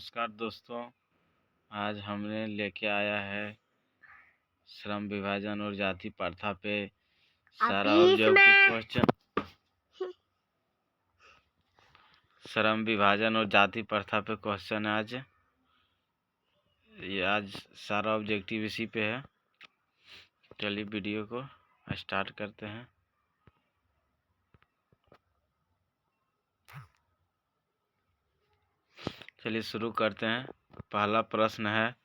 नमस्कार दोस्तों, आज हमने लेके आया है श्रम विभाजन और जाति प्रथा पे सारा ऑब्जेक्टिव क्वेश्चन। श्रम विभाजन और जाति प्रथा पे क्वेश्चन है आज सारा ऑब्जेक्टिव इसी पे है। चलिए वीडियो को स्टार्ट करते हैं। चलिए शुरू करते हैं। पहला प्रश्न है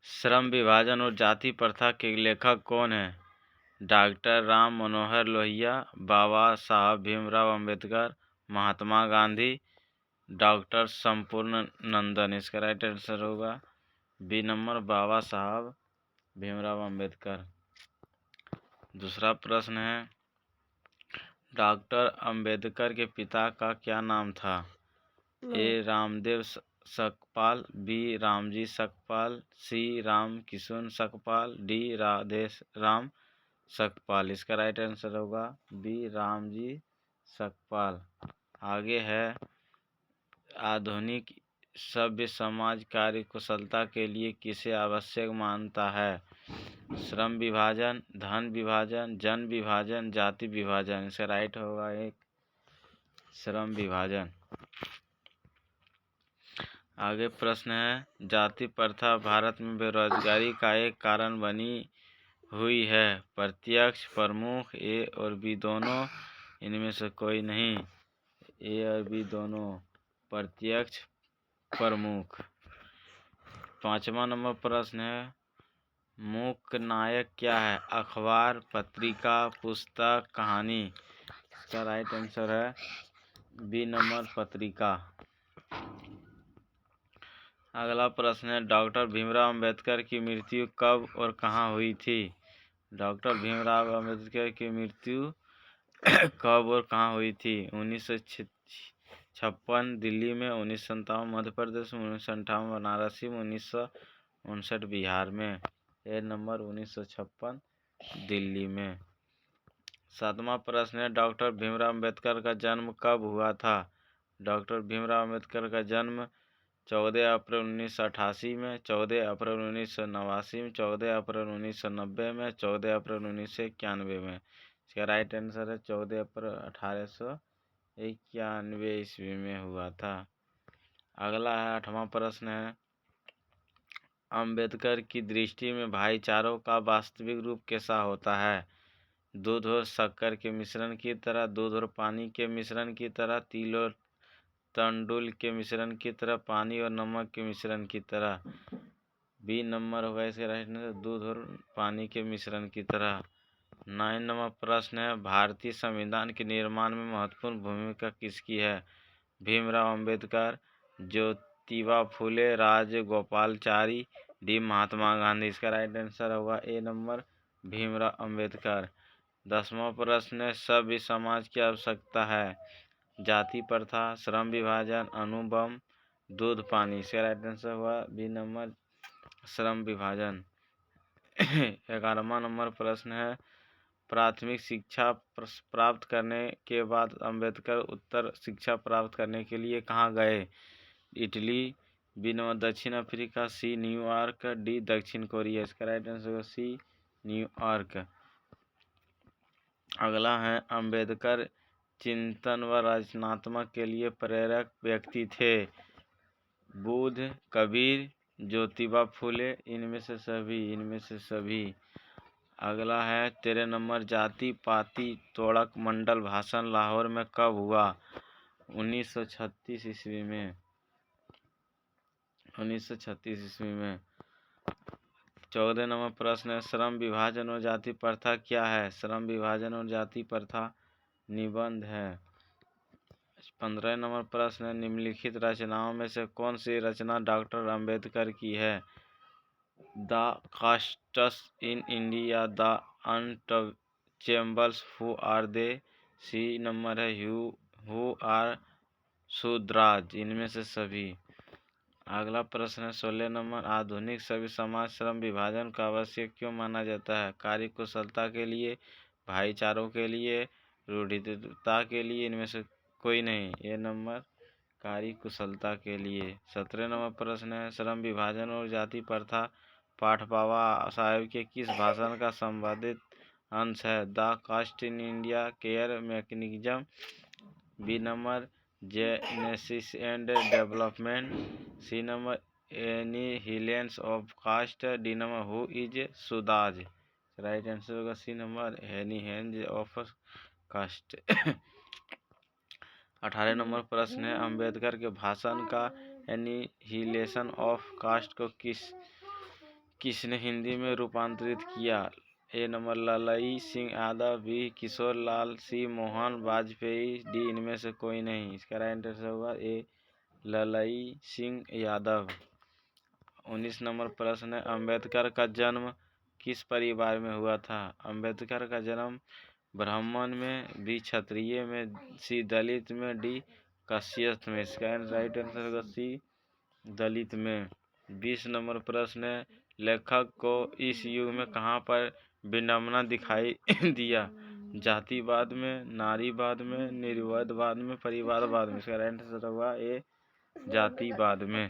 श्रम विभाजन और जाति प्रथा के लेखक कौन है? डॉक्टर राम मनोहर लोहिया, बाबा साहब भीमराव अंबेडकर, महात्मा गांधी, डॉक्टर संपूर्णानंदन। इसका राइट आंसर होगा बी नंबर, बाबा साहब भीमराव अंबेडकर। दूसरा प्रश्न है डॉक्टर अंबेडकर के पिता का क्या नाम था? ए रामदेव सकपाल, बी रामजी सकपाल, सी राम किशुन सकपाल, डी राधे राम सकपाल। इसका राइट आंसर होगा बी रामजी सकपाल। आगे है आधुनिक सभ्य समाज कार्य कुशलता के लिए किसे आवश्यक मानता है? श्रम विभाजन, धन विभाजन, जन विभाजन, जाति विभाजन। इसका राइट होगा एक श्रम विभाजन। आगे प्रश्न है जाति प्रथा भारत में बेरोजगारी का एक कारण बनी हुई है। प्रत्यक्ष, प्रमुख, ए और बी दोनों, इनमें से कोई नहीं। ए और बी दोनों, प्रत्यक्ष, प्रमुख। पांचवा नंबर प्रश्न है मुख्य नायक क्या है? अखबार, पत्रिका, पुस्तक, कहानी। इसका राइट आंसर है बी नंबर, पत्रिका। अगला प्रश्न है डॉक्टर भीमराव अंबेडकर की मृत्यु कब और कहाँ हुई थी? डॉक्टर भीमराव अंबेडकर की मृत्यु कब और कहाँ हुई थी? 1956 दिल्ली में, 1957 मध्य प्रदेश में, 1958 बनारसी में, 1959 बिहार में। ए नंबर 1956 दिल्ली में। सातवां प्रश्न है डॉक्टर भीमराव अंबेडकर का जन्म कब हुआ था? डॉक्टर भीमराव अंबेडकर का जन्म 14 अप्रैल 1988 में, 14 अप्रैल 1989 में, 14 अप्रैल 1990 में, 14 अप्रैल 1991 में। इसका राइट आंसर है 14 अप्रैल 1891 ईस्वी में हुआ था। अगला है आठवां प्रश्न है अंबेडकर की दृष्टि में भाईचारों का वास्तविक रूप कैसा होता है? दूध और शक्कर के मिश्रण की तरह, दूध और पानी के मिश्रण की तरह, तिल और तंडुल के मिश्रण की तरह, पानी और नमक के मिश्रण की तरह। बी नंबर होगा इसका राइट आंसर, दूध और पानी के मिश्रण की तरह। 9 नंबर प्रश्न है भारतीय संविधान के निर्माण में महत्वपूर्ण भूमिका किसकी है? भीमराव अंबेडकर, ज्योतिबा फुले, राजगोपालाचारी, डी महात्मा गांधी। इसका राइट आंसर होगा ए नंबर, भीमराव अंबेडकर। 10वां प्रश्न है सभ्य समाज की आवश्यकता है? जाति प्रथा, श्रम विभाजन, अनुबंध, दूध पानी। इसका राइट आंसर हुआ बी नंबर, श्रम विभाजन। 11वां नंबर प्रश्न है प्राथमिक शिक्षा प्राप्त करने के बाद अंबेडकर उत्तर शिक्षा प्राप्त करने के लिए कहाँ गए? इटली, बी नंबर दक्षिण अफ्रीका, सी न्यूयॉर्क, डी दक्षिण कोरिया। इसका राइट आंसर होगा सी न्यूयॉर्क। अगला है अंबेडकर चिंतन व रचनात्मक के लिए प्रेरक व्यक्ति थे? बुद्ध, कबीर, ज्योतिबा फुले, इनमें से सभी। अगला है 13 नंबर जाति पाति तोड़क मंडल भाषण लाहौर में कब हुआ? 1936 ईस्वी में। 1936 ईस्वी में। 14 नंबर प्रश्न है श्रम विभाजन और जाति प्रथा क्या है? श्रम विभाजन और जाति प्रथा निबंध है। 15 नंबर प्रश्न है निम्नलिखित रचनाओं में से कौन सी रचना डॉक्टर अंबेडकर की है? The castes in India, the untouchables, who are they. C number है हु आर शूद्राज, इनमें से सभी। अगला प्रश्न है 16 नंबर आधुनिक सभ्य समाज श्रम विभाजन का आवश्यक क्यों माना जाता है? कार्य कुशलता के लिए, भाईचारों के लिए, रूढ़िता के लिए इनमें से कोई नहीं। ये नंबर कार्य कुशलता के लिए। 17 नंबर प्रश्न है, श्रम विभाजन और जाति प्रथा पाठ बाबा साहेब के किस भाषण का संवादित अंश है? The caste in India care mechanism. B number genesis and development. C number annihilation of caste. D number who is Shudras. Right answer होगा C number annihilation of caste. 18 number प्रश्न है, अंबेडकर के भाषण का एनिहिलेशन ऑफ कास्ट को किसने हिंदी में रूपांतरित किया? ए नंबर ललई सिंह यादव। बी किशोर लाल। सी मोहन वाजपेयी। डी इनमें से कोई नहीं। इसका राइट आंसर होगा ए ललई सिंह यादव। 19 नंबर प्रश्न है, अंबेडकर का जन्म किस परिवार में हुआ था? अंबेडकर का जन्म ब्राह्मण में। बी क्षत्रिय में। सी दलित में। डी कायस्थ में। इसका राइट आंसर होगा सी दलित में। 20 नंबर प्रश्न है, लेखक को इस युग में कहाँ पर विडंबना दिखाई दिया? जातिवाद में, नारीवाद में, निर्वैधवाद में, परिवारवाद में। इसका राइट आंसर होगा ए जातिवाद में।